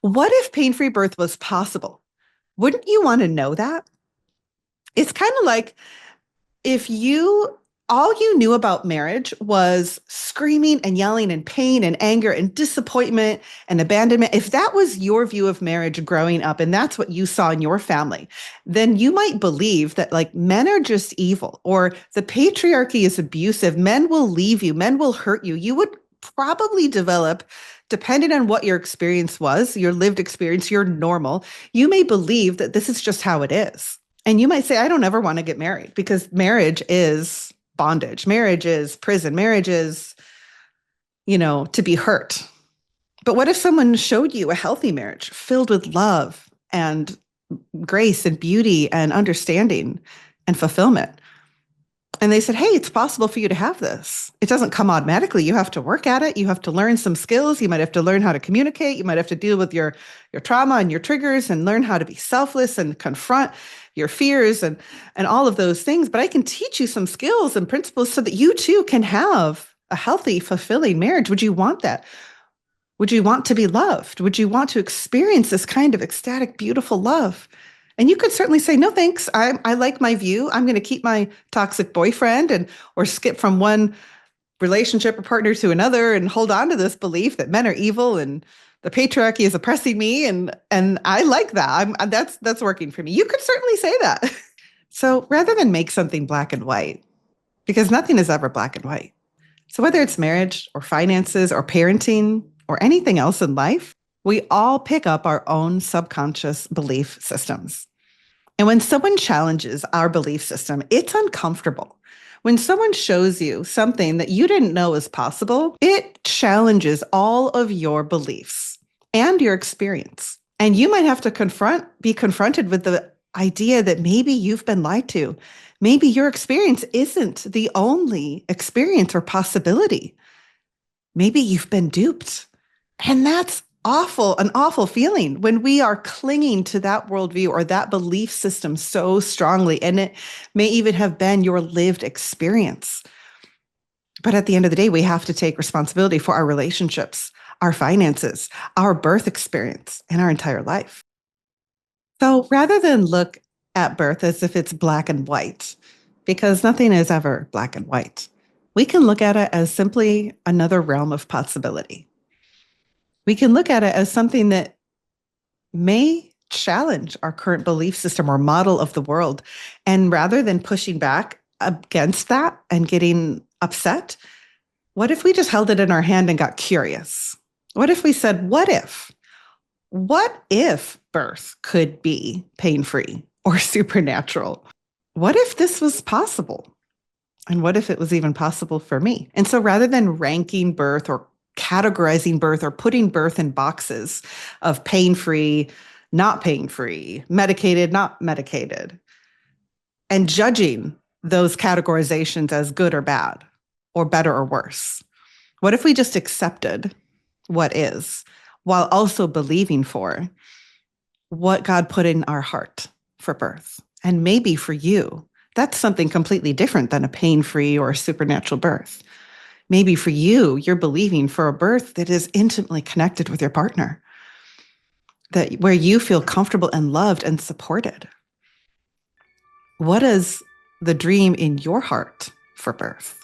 What if pain-free birth was possible? Wouldn't you want to know that? It's kind of like if you all you knew about marriage was screaming and yelling and pain and anger and disappointment and abandonment. If that was your view of marriage growing up and that's what you saw in your family, then you might believe that like men are just evil or the patriarchy is abusive. Men will leave you, men will hurt you. You would probably develop, depending on what your experience was, your lived experience, your normal, you may believe that this is just how it is. And you might say, I don't ever want to get married because marriage is bondage. Marriage is prison. Marriage is, to be hurt. But what if someone showed you a healthy marriage filled with love and grace and beauty and understanding and fulfillment? And they said, hey, it's possible for you to have this. It doesn't come automatically. You have to work at it. You have to learn some skills. You might have to learn how to communicate. You might have to deal with your trauma and your triggers and learn how to be selfless and confront your fears and all of those things. But I can teach you some skills and principles so that you too can have a healthy, fulfilling marriage. Would you want that? Would you want to be loved? Would you want to experience this kind of ecstatic, beautiful love? And you could certainly say, no, thanks. I like my view. I'm going to keep my toxic boyfriend or skip from one relationship or partner to another and hold on to this belief that men are evil and the patriarchy is oppressing me. And I like that. That's working for me. You could certainly say that. So rather than make something black and white, because nothing is ever black and white. So whether it's marriage or finances or parenting or anything else in life, we all pick up our own subconscious belief systems. And when someone challenges our belief system, it's uncomfortable. When someone shows you something that you didn't know was possible, it challenges all of your beliefs and your experience. And you might have to be confronted with the idea that maybe you've been lied to. Maybe your experience isn't the only experience or possibility. Maybe you've been duped. And that's an awful feeling when we are clinging to that worldview or that belief system so strongly. And it may even have been your lived experience. But at the end of the day, we have to take responsibility for our relationships, our finances, our birth experience, and our entire life. So rather than look at birth as if it's black and white, because nothing is ever black and white, we can look at it as simply another realm of possibility. We can look at it as something that may challenge our current belief system or model of the world. And rather than pushing back against that and getting upset, what if we just held it in our hand and got curious? What if we said, what if? What if birth could be pain-free or supernatural? What if this was possible? And what if it was even possible for me? And so rather than ranking birth or categorizing birth or putting birth in boxes of pain-free, not pain-free, medicated, not medicated, and judging those categorizations as good or bad, or better or worse. What if we just accepted what is, while also believing for what God put in our heart for birth? And maybe for you, that's something completely different than a pain-free or a supernatural birth. Maybe for you, you're believing for a birth that is intimately connected with your partner, where you feel comfortable and loved and supported. What is the dream in your heart for birth?